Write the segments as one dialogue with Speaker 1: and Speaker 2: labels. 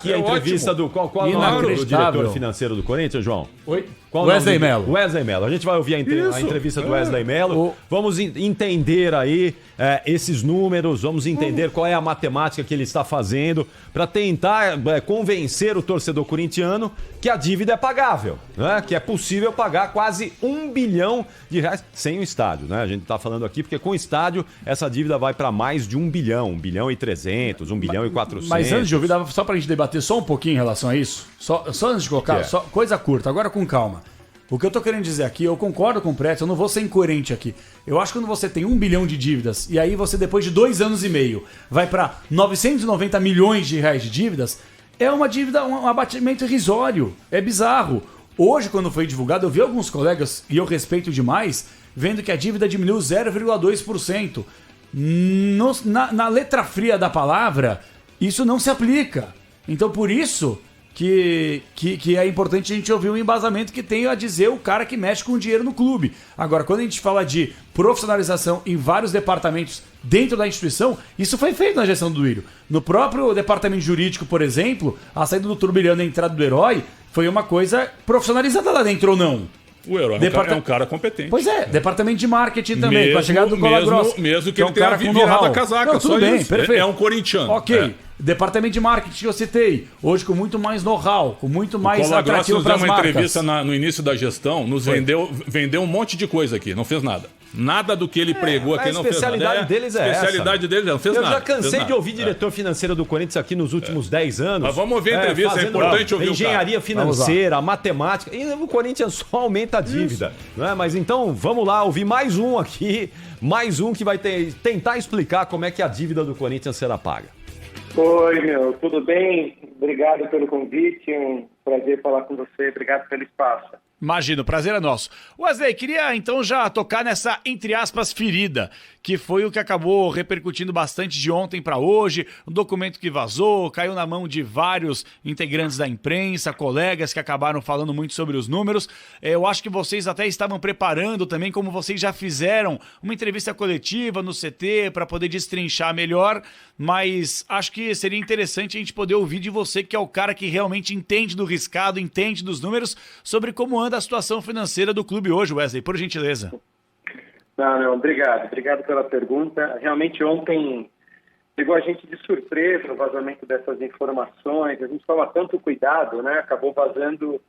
Speaker 1: Que a entrevista
Speaker 2: ótimo.
Speaker 1: Qual é o nome do diretor financeiro do Corinthians, João?
Speaker 3: Oi?
Speaker 1: Wesley Mello. Wesley Mello. A gente vai ouvir a entrevista do Wesley Mello. Vamos entender aí esses números, vamos entender qual é a matemática que ele está fazendo para tentar convencer o torcedor corintiano que a dívida é pagável, né? Que é possível pagar quase R$1 bilhão sem o estádio, né? A gente está falando aqui porque com o estádio essa dívida vai para mais de 1 bilhão, 1 bilhão e 300, 1 bilhão e 400.
Speaker 3: Mas antes de ouvir, só para a gente debater só um pouquinho em relação a isso, só antes de colocar, só coisa curta, agora com calma. O que eu tô querendo dizer aqui, eu concordo com o Pretz, eu não vou ser incoerente aqui. Eu acho que quando você tem 1 bilhão de dívidas e aí você depois de 2 anos e meio vai para 990 milhões de reais de dívidas, é uma dívida, um abatimento irrisório, é bizarro. Hoje, quando foi divulgado, eu vi alguns colegas, e eu respeito demais, vendo que a dívida diminuiu 0,2%. Na letra fria da palavra, isso não se aplica. Então, por isso que é importante a gente ouvir um embasamento que tem a dizer o cara que mexe com o dinheiro no clube. Agora, quando a gente fala de profissionalização em vários departamentos dentro da instituição, isso foi feito na gestão do Duílio. No próprio departamento jurídico, por exemplo, a saída do Turbilhão e a entrada do Herói foi uma coisa profissionalizada lá dentro ou não?
Speaker 2: O Herói é um cara competente.
Speaker 3: Pois é, departamento de marketing também, com a chegada do Cola Grossa.
Speaker 2: Mesmo que ele tenha virado a casaca,
Speaker 3: tudo
Speaker 2: só
Speaker 3: bem,
Speaker 2: isso.
Speaker 3: Perfeito.
Speaker 2: É um corintiano.
Speaker 3: Ok. Departamento de marketing que eu citei, hoje com muito mais know-how, com muito mais atrativo para as marcas.
Speaker 2: Nos deu uma entrevista no início da gestão, nos vendeu um monte de coisa aqui, não fez nada. Nada do que ele pregou aqui não fez nada.
Speaker 1: A especialidade deles é essa.
Speaker 2: A especialidade deles não fez nada.
Speaker 1: Eu já cansei de ouvir diretor financeiro do Corinthians aqui nos últimos 10 anos.
Speaker 2: Mas vamos ouvir a entrevista, é importante ouvir o cara.
Speaker 1: Engenharia financeira, matemática, e o Corinthians só aumenta a dívida. Né? Mas então, vamos lá, ouvir mais um aqui, mais um que vai tentar explicar como é que a dívida do Corinthians será paga.
Speaker 4: Oi, tudo bem? Obrigado pelo convite, um prazer falar com você, obrigado pelo espaço.
Speaker 3: Imagina, o prazer é nosso. Wesley, queria então já tocar nessa, entre aspas, ferida, que foi o que acabou repercutindo bastante de ontem para hoje, um documento que vazou, caiu na mão de vários integrantes da imprensa, colegas que acabaram falando muito sobre os números. Eu acho que vocês até estavam preparando também, como vocês já fizeram, uma entrevista coletiva no CT para poder destrinchar melhor, mas acho que seria interessante a gente poder ouvir de você, que é o cara que realmente entende do riscado, entende dos números, sobre como anda a situação financeira do clube hoje, Wesley, por gentileza.
Speaker 4: Não, obrigado pela pergunta. Realmente ontem pegou a gente de surpresa o vazamento dessas informações, a gente toma tanto cuidado, né? Acabou vazando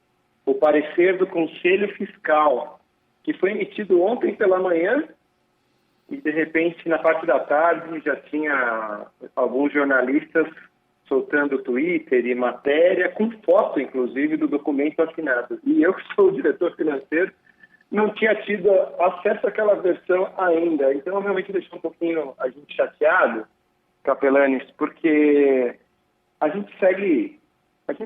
Speaker 4: o parecer do Conselho Fiscal, que foi emitido ontem pela manhã e de repente na parte da tarde já tinha alguns jornalistas soltando Twitter e matéria, com foto, inclusive, do documento assinado. E eu, que sou o diretor financeiro, não tinha tido acesso àquela versão ainda. Então, realmente deixou um pouquinho a gente chateado, Capelanes, porque a gente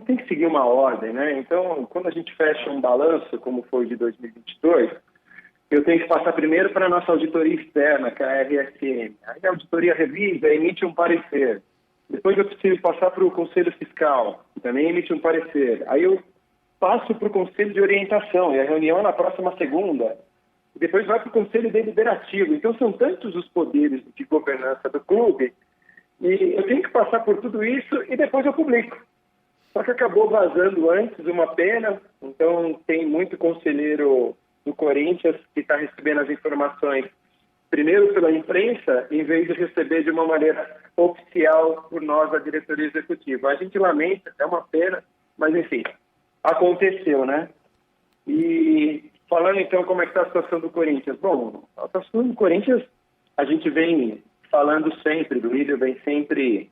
Speaker 4: tem que seguir uma ordem, né? Então, quando a gente fecha um balanço, como foi de 2022, eu tenho que passar primeiro para a nossa auditoria externa, que é a RSM. Aí a auditoria revisa, emite um parecer. Depois eu preciso passar para o Conselho Fiscal, que também emite um parecer. Aí eu passo para o Conselho de Orientação, e a reunião é na próxima segunda. E depois vai para o Conselho Deliberativo. Então são tantos os poderes de governança do clube, e eu tenho que passar por tudo isso e depois eu publico. Só que acabou vazando antes, uma pena. Então tem muito conselheiro do Corinthians que está recebendo as informações primeiro pela imprensa, em vez de receber de uma maneira oficial por nós, a diretoria executiva. A gente lamenta, é uma pena, mas enfim, aconteceu, né? E falando então como é que está a situação do Corinthians. Bom, a situação do Corinthians, a gente vem falando sempre, do Duílio vem sempre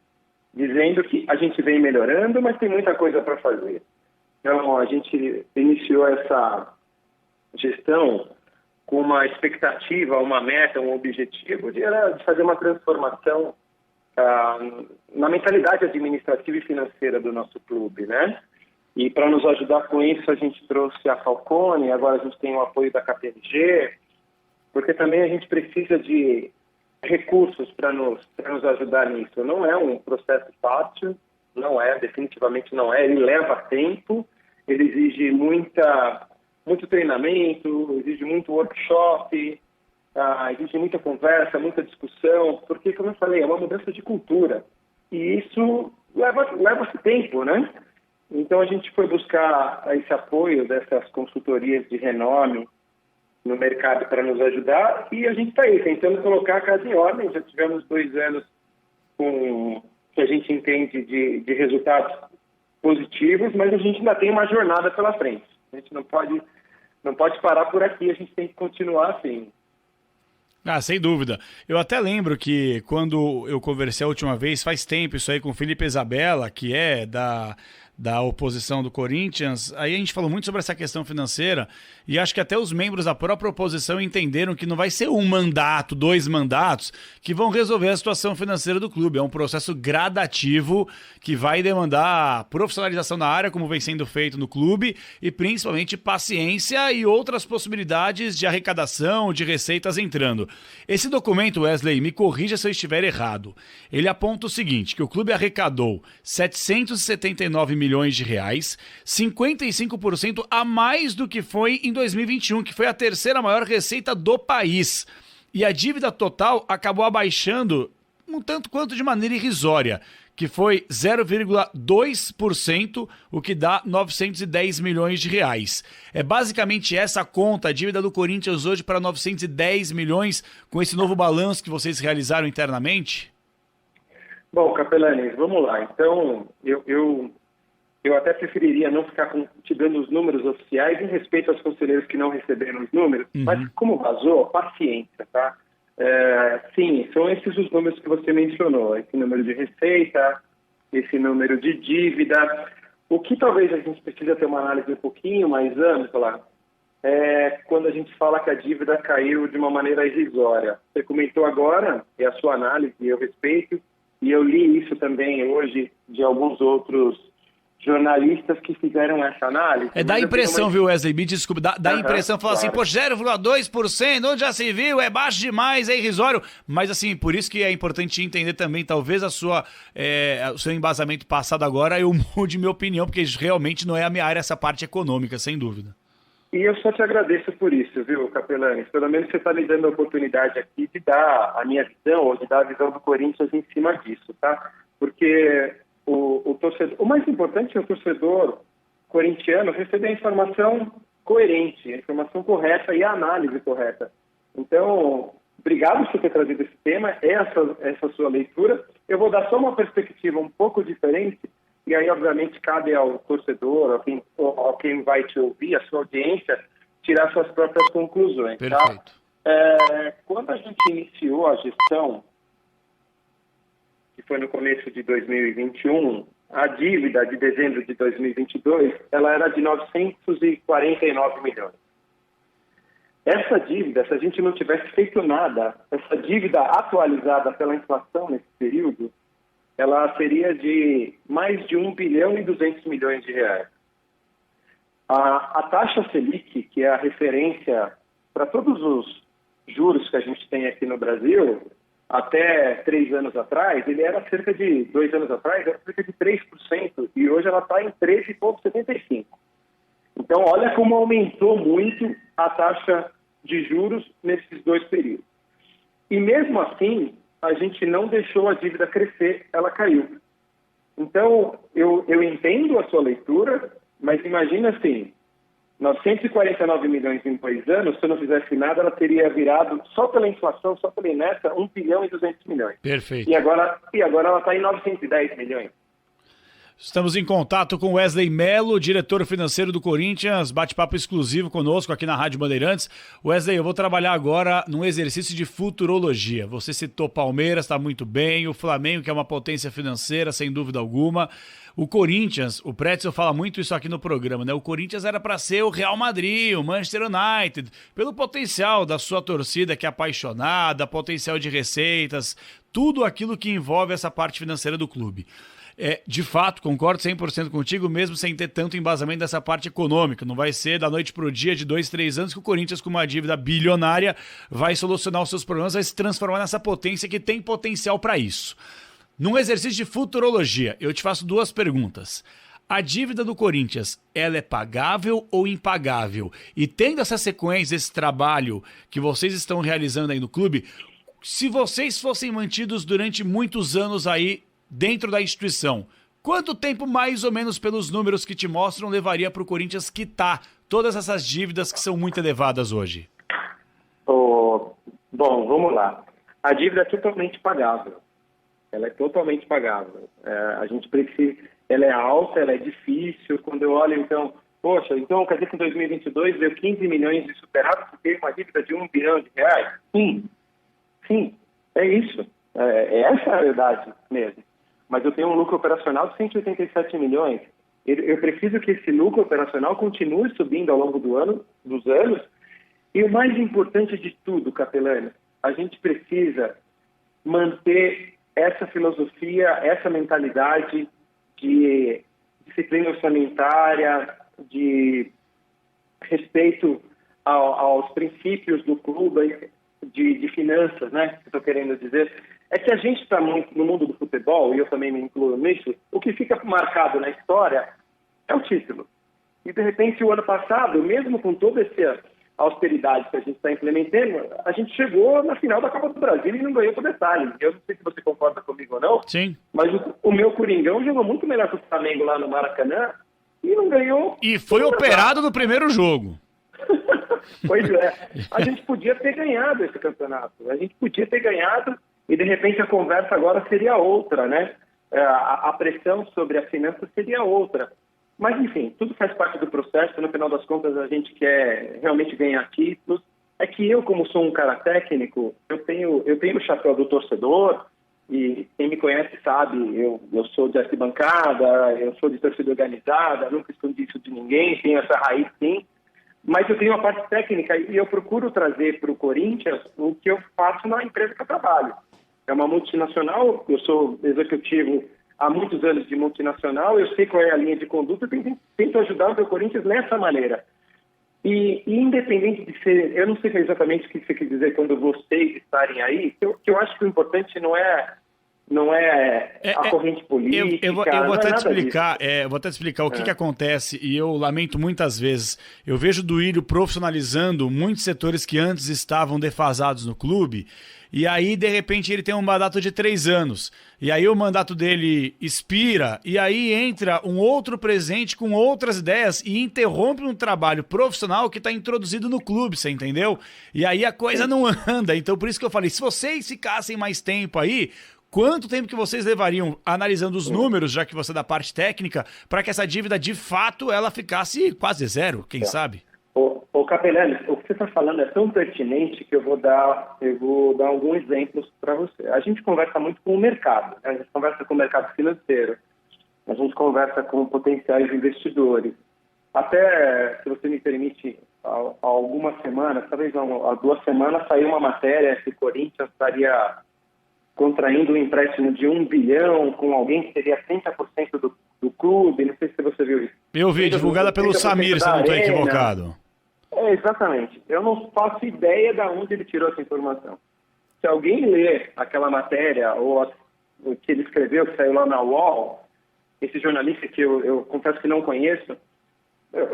Speaker 4: dizendo que a gente vem melhorando, mas tem muita coisa para fazer. Então, a gente iniciou essa gestão com uma expectativa, uma meta, um objetivo de fazer uma transformação na mentalidade administrativa e financeira do nosso clube, né? E para nos ajudar com isso, a gente trouxe a Falcone, agora a gente tem o apoio da KPMG, porque também a gente precisa de recursos para nos ajudar nisso. Não é um processo fácil, definitivamente não é, ele leva tempo, ele exige muito treinamento, exige muito workshop, exige muita conversa, muita discussão, porque, como eu falei, é uma mudança de cultura. E isso leva-se tempo, né? Então a gente foi buscar esse apoio dessas consultorias de renome no mercado para nos ajudar e a gente está aí tentando colocar a casa em ordem. Já tivemos 2 anos com que a gente entende de resultados positivos, mas a gente ainda tem uma jornada pela frente. A gente não pode parar por aqui, a gente tem que continuar assim.
Speaker 3: Ah, sem dúvida. Eu até lembro que quando eu conversei a última vez, faz tempo isso aí, com o Felipe Isabella, que é da oposição do Corinthians, aí a gente falou muito sobre essa questão financeira e acho que até os membros da própria oposição entenderam que não vai ser 1 mandato, 2 mandatos que vão resolver a situação financeira do clube. É um processo gradativo que vai demandar profissionalização da área, como vem sendo feito no clube, e principalmente paciência e outras possibilidades de arrecadação, de receitas entrando. Esse documento, Wesley, me corrija se eu estiver errado. Ele aponta o seguinte, que o clube arrecadou 779 milhões de reais, 55% a mais do que foi em 2021, que foi a 3ª maior receita do país. E a dívida total acabou abaixando um tanto quanto de maneira irrisória, que foi 0,2%, o que dá 910 milhões de reais. É basicamente essa a conta, a dívida do Corinthians hoje para 910 milhões, com esse novo balanço que vocês realizaram internamente?
Speaker 4: Bom, Capelani, vamos lá. Então, eu até preferiria não ficar te dando os números oficiais em respeito aos conselheiros que não receberam os números, mas como vazou, paciência, tá? Sim, são esses os números que você mencionou, esse número de receita, esse número de dívida. O que talvez a gente precisa ter uma análise um pouquinho mais ampla é quando a gente fala que a dívida caiu de uma maneira irrisória. Você comentou agora, é a sua análise, eu respeito, e eu li isso também hoje de alguns outros jornalistas que fizeram essa análise.
Speaker 3: Dá a impressão, viu, Wesley? Me desculpe, dá a impressão, fala assim, pô, 0,2%, onde já se viu, é baixo demais, é irrisório. Mas, assim, por isso que é importante entender também, talvez o seu embasamento passado agora, eu mude minha opinião, porque realmente não é a minha área essa parte econômica, sem dúvida.
Speaker 4: E eu só te agradeço por isso, viu, Capelani? Pelo menos você está me dando a oportunidade aqui de dar a minha visão, ou de dar a visão do Corinthians em cima disso, tá? Porque o torcedor, o mais importante é o torcedor corintiano receber a informação coerente, a informação correta e a análise correta. Então, obrigado por ter trazido esse tema, essa sua leitura. Eu vou dar só uma perspectiva um pouco diferente, e aí, obviamente, cabe ao torcedor, a quem vai te ouvir, a sua audiência, tirar suas próprias conclusões.
Speaker 3: Perfeito.
Speaker 4: Tá? Quando a gente iniciou a gestão, que foi no começo de 2021, a dívida de dezembro de 2022, ela era de 949 milhões. Essa dívida, se a gente não tivesse feito nada, essa dívida atualizada pela inflação nesse período, ela seria de mais de 1 bilhão e 200 milhões de reais. A taxa Selic, que é a referência para todos os juros que a gente tem aqui no Brasil, até 3 anos atrás, ele era cerca de 2 anos atrás, era cerca de 3%, e hoje ela está em 13,75%. Então, olha como aumentou muito a taxa de juros nesses 2 períodos. E mesmo assim, a gente não deixou a dívida crescer, ela caiu. Então, eu entendo a sua leitura, mas imagina assim, 949 milhões em 2 anos, se eu não fizesse nada, ela teria virado, só pela inflação, só pela inércia, 1 bilhão e 200 milhões.
Speaker 3: Perfeito.
Speaker 4: E agora ela está em 910 milhões.
Speaker 3: Estamos em contato com Wesley Mello, diretor financeiro do Corinthians, bate-papo exclusivo conosco aqui na Rádio Bandeirantes. Wesley, eu vou trabalhar agora num exercício de futurologia. Você citou Palmeiras, está muito bem, o Flamengo, que é uma potência financeira, sem dúvida alguma. O Corinthians, o Pretzel fala muito isso aqui no programa, né? O Corinthians era para ser o Real Madrid, o Manchester United, pelo potencial da sua torcida que é apaixonada, potencial de receitas, tudo aquilo que envolve essa parte financeira do clube. De fato, concordo 100% contigo, mesmo sem ter tanto embasamento dessa parte econômica. Não vai ser da noite para o dia, de 2, 3 anos, que o Corinthians, com uma dívida bilionária, vai solucionar os seus problemas, vai se transformar nessa potência que tem potencial para isso. Num exercício de futurologia, eu te faço 2 perguntas. A dívida do Corinthians, ela é pagável ou impagável? E tendo essa sequência, esse trabalho que vocês estão realizando aí no clube, se vocês fossem mantidos durante muitos anos aí dentro da instituição, Quanto tempo, mais ou menos, pelos números que te mostram, levaria para o Corinthians quitar todas essas dívidas que são muito elevadas hoje?
Speaker 4: Bom, vamos lá. A dívida é totalmente pagável. Ela é totalmente pagável. A gente precisa... Ela é alta, ela é difícil. Quando eu olho, então... Poxa, então quer dizer que em 2022 deu 15 milhões de superávit e teve uma dívida de R$1 bilhão? Sim, é isso. Essa é a verdade mesmo. Mas eu tenho um lucro operacional de 187 milhões. Eu preciso que esse lucro operacional continue subindo ao longo dos anos. E o mais importante de tudo, Capelani, a gente precisa manter essa filosofia, essa mentalidade de disciplina orçamentária, de respeito aos princípios do clube, de finanças, né? Que estou querendo dizer. É que a gente está muito no mundo do futebol, e eu também me incluo nisso, o que fica marcado na história é o título. E, de repente, o ano passado, mesmo com toda essa austeridade que a gente está implementando, a gente chegou na final da Copa do Brasil e não ganhou por detalhe. Eu não sei se você concorda comigo ou não,
Speaker 3: Sim.
Speaker 4: Mas o meu Coringão jogou muito melhor que o Flamengo lá no Maracanã e não ganhou.
Speaker 3: E foi operado no primeiro jogo.
Speaker 4: Pois é. A gente podia ter ganhado esse campeonato. A gente podia ter ganhado e, de repente, a conversa agora seria outra, né? A pressão sobre a finança seria outra. Mas, enfim, tudo faz parte do processo. No final das contas, a gente quer realmente ganhar títulos. É que eu, como sou um cara técnico, eu tenho o chapéu do torcedor. E quem me conhece sabe, eu sou de arquibancada, eu sou de torcida organizada, nunca escondi isso de ninguém, tenho essa raiz sim. Mas eu tenho uma parte técnica e eu procuro trazer para o Corinthians o que eu faço na empresa que eu trabalho. É uma multinacional, eu sou executivo há muitos anos de multinacional, eu sei qual é a linha de conduta, eu tento ajudar o meu Corinthians nessa maneira. E independente de ser, eu não sei exatamente o que você quer dizer quando vocês estarem aí, que eu acho que o importante não é a corrente política.
Speaker 3: Eu vou até te explicar o que acontece, e eu lamento muitas vezes. Eu vejo o Duílio profissionalizando muitos setores que antes estavam defasados no clube, e aí, de repente, ele tem um mandato de 3 anos. E aí o mandato dele expira, e aí entra um outro presidente com outras ideias e interrompe um trabalho profissional que está introduzido no clube, você entendeu? E aí a coisa não anda. Então, por isso que eu falei, se vocês ficassem mais tempo aí, quanto tempo que vocês levariam analisando os números, já que você é da parte técnica, para que essa dívida, de fato, ela ficasse quase zero, quem sabe?
Speaker 4: Ô Capelani, o que você está falando é tão pertinente que eu vou dar alguns exemplos para você. A gente conversa muito com o mercado, né? A gente conversa com o mercado financeiro, a gente conversa com potenciais investidores. Até, se você me permite, há algumas semanas, talvez há 2 semanas, saiu uma matéria que o Corinthians estaria contraindo um empréstimo de 1 bilhão com alguém que seria 30% do clube, não sei se você viu isso.
Speaker 3: Eu vi, divulgada pelo Samir, se eu não estou equivocado.
Speaker 4: Exatamente. Eu não faço ideia de onde ele tirou essa informação. Se alguém ler aquela matéria, ou o que ele escreveu, que saiu lá na UOL, esse jornalista que eu confesso que não conheço,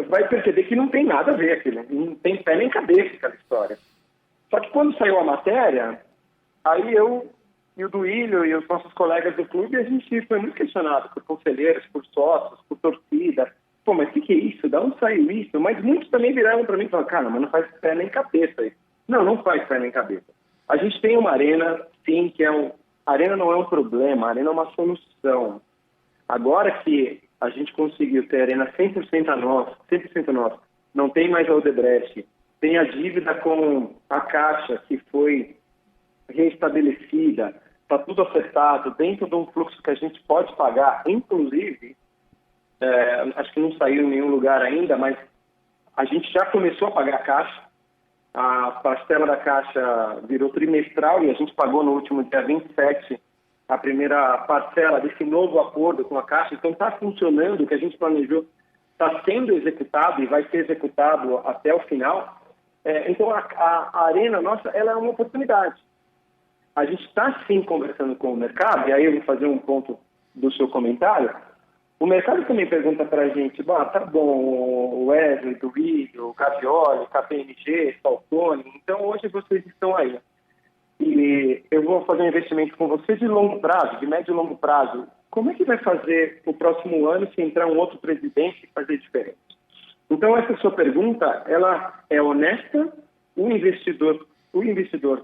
Speaker 4: vai perceber que não tem nada a ver aquilo. Não tem pé nem cabeça aquela história. Só que quando saiu a matéria, aí eu e o Duílio e os nossos colegas do clube, a gente foi muito questionado por conselheiros, por sócios, por torcida. Pô, mas o que é isso? Da onde saiu isso? Mas muitos também viraram para mim e falaram, cara, mas não faz pé nem cabeça isso. Não faz pé nem cabeça. A gente tem uma arena, sim, que a arena não é um problema, a arena é uma solução. Agora que a gente conseguiu ter a arena 100% nossa, não tem mais a Odebrecht, tem a dívida com a Caixa que foi reestabelecida, está tudo acertado, dentro de um fluxo que a gente pode pagar, inclusive, acho que não saiu em nenhum lugar ainda, mas a gente já começou a pagar a Caixa, a parcela da Caixa virou trimestral e a gente pagou no último dia 27 a primeira parcela desse novo acordo com a Caixa, então está funcionando, o que a gente planejou está sendo executado e vai ser executado até o final. Então a arena nossa, ela é uma oportunidade. A gente está sim conversando com o mercado, e aí eu vou fazer um ponto do seu comentário. O mercado também pergunta para a gente, tá bom, o Wesley, Duílio, o Gavioli, KPMG, Falcone, então hoje vocês estão aí. E eu vou fazer um investimento com vocês de longo prazo, de médio e longo prazo. como é que vai fazer o próximo ano se entrar um outro presidente e fazer diferente? Então, essa sua pergunta, ela é honesta. O investidor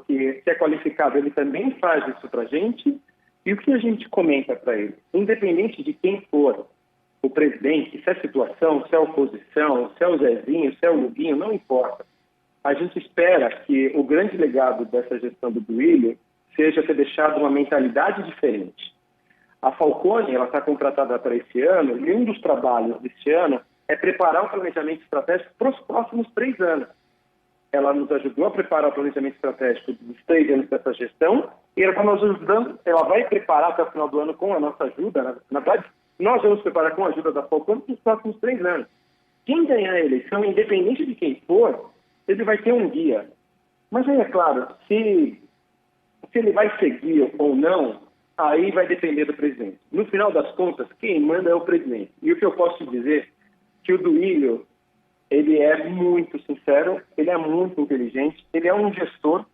Speaker 4: que é qualificado, ele também faz isso para a gente. E o que a gente comenta para ele? Independente de quem for o presidente, se é situação, se é oposição, se é o Zezinho, se é o Luguinho, não importa. A gente espera que o grande legado dessa gestão do Duílio seja ter deixado uma mentalidade diferente. A Falcone, ela está contratada para esse ano, e um dos trabalhos desse ano é preparar um planejamento estratégico para os próximos 3 anos. Ela nos ajudou a preparar o planejamento estratégico dos 3 anos dessa gestão, e ela está nos ajudando, ela vai preparar até o final do ano com a nossa ajuda, na verdade, nós vamos preparar com a ajuda da Falcone para os próximos 3 anos. Quem ganhar a eleição, independente de quem for, ele vai ter um guia. Mas aí, é claro, se ele vai seguir ou não, aí vai depender do presidente. No final das contas, quem manda é o presidente. E o que eu posso dizer que o Duílio, ele é muito sincero, ele é muito inteligente, ele é um gestor.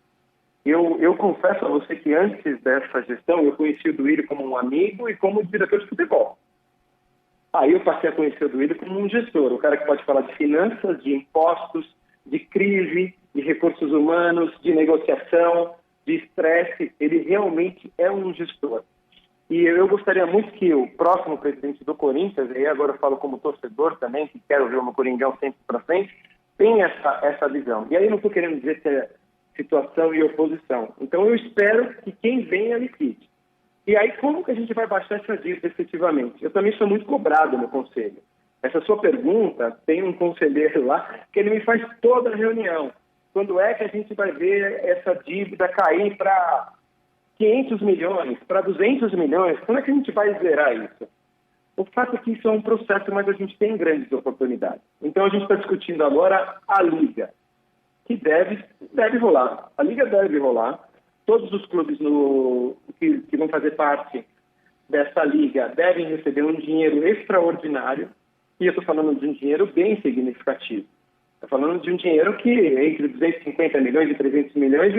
Speaker 4: Eu confesso a você que antes dessa gestão, eu conheci o Duílio como um amigo e como diretor de futebol. Aí eu passei a conhecer o Duílio como um gestor, o cara que pode falar de finanças, de impostos, de crise, de recursos humanos, de negociação, de estresse. Ele realmente é um gestor. E eu gostaria muito que o próximo presidente do Corinthians, e agora eu falo como torcedor também, que quero ver o meu Coringão sempre para frente, tenha essa visão. E aí eu não estou querendo dizer que é situação e oposição. Então eu espero que quem venha liquide. E aí como que a gente vai baixar essa dívida efetivamente? Eu também sou muito cobrado no conselho. Essa sua pergunta, tem um conselheiro lá que ele me faz toda a reunião. Quando é que a gente vai ver essa dívida cair para 500 milhões, para 200 milhões? Quando é que a gente vai zerar isso? O fato é que isso é um processo, mas a gente tem grandes oportunidades. Então a gente está discutindo agora a Liga, que deve rolar. A Liga deve rolar. Todos os clubes que vão fazer parte dessa Liga devem receber um dinheiro extraordinário. E eu estou falando de um dinheiro bem significativo. Estou falando de um dinheiro que entre 250 milhões e 300 milhões, e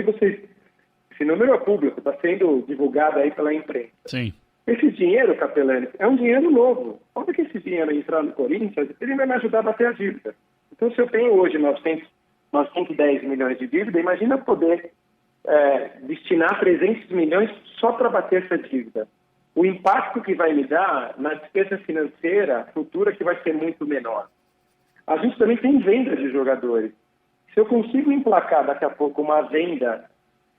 Speaker 4: esse número é público, está sendo divulgado aí pela imprensa.
Speaker 3: Sim.
Speaker 4: Esse dinheiro, Capelani, é um dinheiro novo. Quando que esse dinheiro entrar no Corinthians, ele vai me ajudar a bater a dívida. Então, se eu tenho hoje 910 milhões de dívida, imagina poder destinar 300 milhões só para bater essa dívida. O impacto que vai me dar na despesa financeira futura que vai ser muito menor. A gente também tem venda de jogadores. Se eu consigo emplacar daqui a pouco uma venda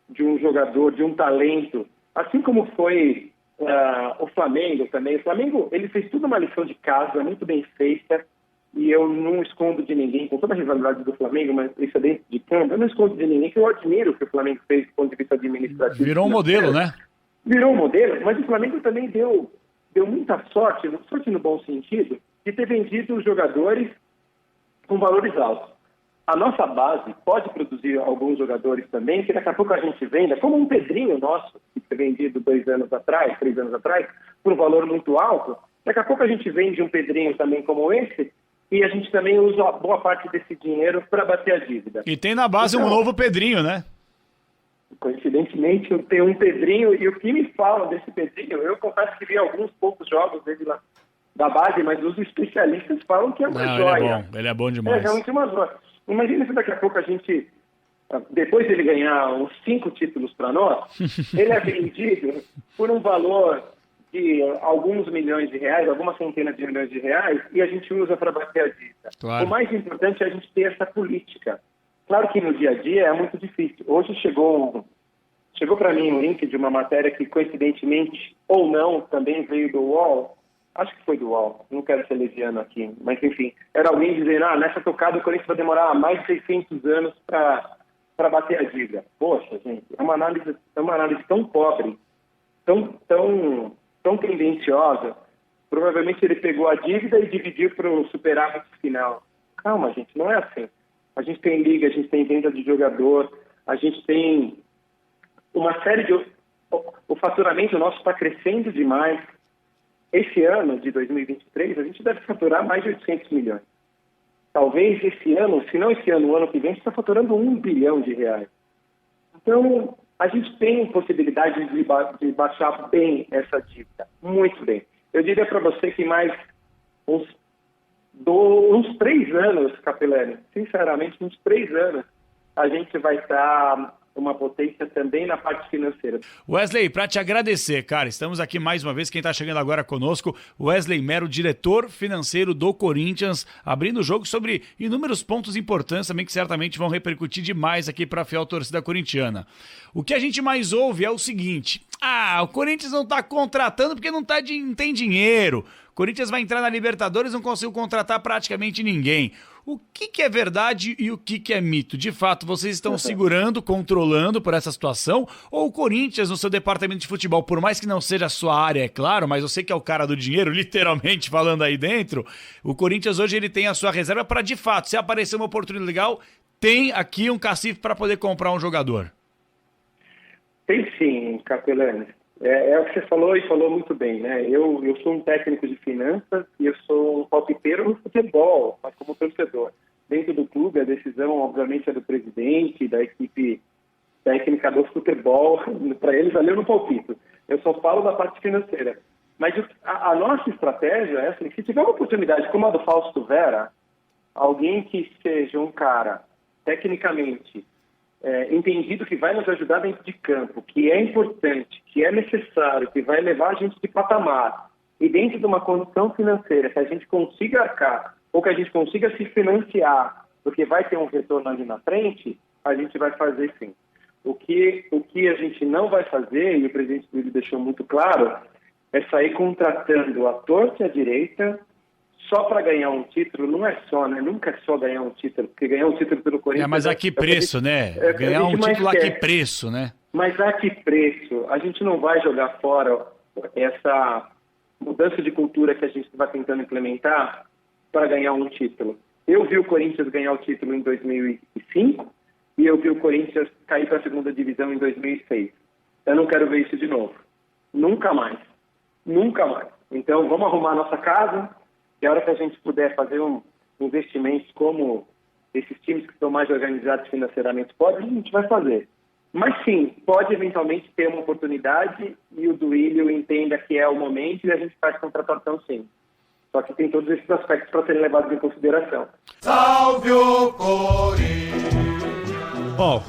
Speaker 4: de um jogador, de um talento, assim como foi o Flamengo também. O Flamengo, ele fez tudo uma lição de casa, muito bem feita, e eu não escondo de ninguém, com toda a rivalidade do Flamengo, mas isso é dentro de campo, eu não escondo de ninguém, que eu admiro o que o Flamengo fez do ponto de vista administrativo.
Speaker 3: Virou um modelo, né?
Speaker 4: Virou um modelo, mas o Flamengo também deu muita sorte no bom sentido, de ter vendido os jogadores com valores altos. A nossa base pode produzir alguns jogadores também, que daqui a pouco a gente venda, como um Pedrinho nosso, que foi vendido 3 anos atrás, por um valor muito alto. Daqui a pouco a gente vende um Pedrinho também como esse, e a gente também usa boa parte desse dinheiro para bater a dívida.
Speaker 3: E tem na base um novo Pedrinho, né?
Speaker 4: Coincidentemente, eu tenho um Pedrinho, e o que me falam desse Pedrinho, eu confesso que vi alguns poucos jogos dele lá da base, mas os especialistas falam que é uma joia.
Speaker 3: Ele é bom demais.
Speaker 4: É realmente uma joia. Imagina se daqui a pouco a gente, depois dele ganhar uns 5 títulos para nós, ele é vendido por um valor de alguns milhões de reais, algumas centenas de milhões de reais, e a gente usa para bater a dívida.
Speaker 3: Claro.
Speaker 4: O mais importante é a gente ter essa política. Claro que no dia a dia é muito difícil. Hoje chegou para mim um link de uma matéria que, coincidentemente, ou não, também veio do UOL. Acho que foi do UOL, não quero ser leviano aqui, mas enfim, era alguém dizendo, nessa tocada o Corinthians vai demorar mais de 600 anos para bater a dívida. Poxa, gente, é uma análise tão pobre, tão tendenciosa. Provavelmente ele pegou a dívida e dividiu para o superávit final. Calma, gente, não é assim. A gente tem liga, a gente tem venda de jogador, a gente tem uma série de... O faturamento nosso está crescendo demais. Esse ano de 2023, a gente deve faturar mais de 800 milhões. Talvez esse ano, se não esse ano, o ano que vem, a gente está faturando 1 bilhão de reais. Então, a gente tem possibilidade de baixar bem essa dívida, muito bem. Eu diria para você que mais uns 3 anos, Capelani, sinceramente, uns 3 anos, a gente vai estar uma potência também na parte financeira.
Speaker 3: Wesley, para te agradecer, cara, estamos aqui mais uma vez, quem está chegando agora conosco, Wesley Mero, diretor financeiro do Corinthians, abrindo o jogo sobre inúmeros pontos importantes também que certamente vão repercutir demais aqui para a fiel torcida corintiana. O que a gente mais ouve é o seguinte: o Corinthians não está contratando porque não tem dinheiro. O Corinthians vai entrar na Libertadores, não conseguiu contratar praticamente ninguém. O que é verdade e o que é mito? De fato, vocês estão segurando, controlando por essa situação? Ou o Corinthians, no seu departamento de futebol, por mais que não seja a sua área, é claro, mas você que é o cara do dinheiro, literalmente falando aí dentro, o Corinthians hoje ele tem a sua reserva para, de fato, se aparecer uma oportunidade legal, tem aqui um cacife para poder comprar um jogador?
Speaker 4: Tem sim, Capelani. É o que você falou e falou muito bem, né? Eu sou um técnico de finanças e eu sou um palpiteiro no futebol, mas como torcedor. Dentro do clube, a decisão, obviamente, é do presidente, da equipe técnica do futebol. Para eles, ali eu não palpito. Eu só falo da parte financeira. Mas a nossa estratégia é assim: se tiver uma oportunidade como a do Fausto Vera, alguém que seja um cara, tecnicamente, entendido, que vai nos ajudar dentro de campo, que é importante, que é necessário, que vai levar a gente de patamar, e dentro de uma condição financeira que a gente consiga arcar, ou que a gente consiga se financiar, porque vai ter um retorno ali na frente, a gente vai fazer sim. O que a gente não vai fazer, e o presidente Duílio deixou muito claro, é sair contratando a torta e a direita só para ganhar um título. Não é só, né? Nunca é só ganhar um título, porque ganhar um título pelo Corinthians...
Speaker 3: mas a que preço, né? Ganhar um título a que preço, né?
Speaker 4: Mas a que preço? A gente não vai jogar fora essa mudança de cultura que a gente está tentando implementar para ganhar um título. Eu vi o Corinthians ganhar o título em 2005 e eu vi o Corinthians cair para a segunda divisão em 2006. Eu não quero ver isso de novo. Nunca mais. Nunca mais. Então, vamos arrumar a nossa casa. E a hora que a gente puder fazer investimentos como esses times que estão mais organizados financeiramente podem, a gente vai fazer. Mas sim, pode eventualmente ter uma oportunidade e o Duílio entenda que é o momento e a gente faz contratação sim. Só que tem todos esses aspectos para serem levados em consideração.
Speaker 5: Salve o Corinthians!
Speaker 1: Bom,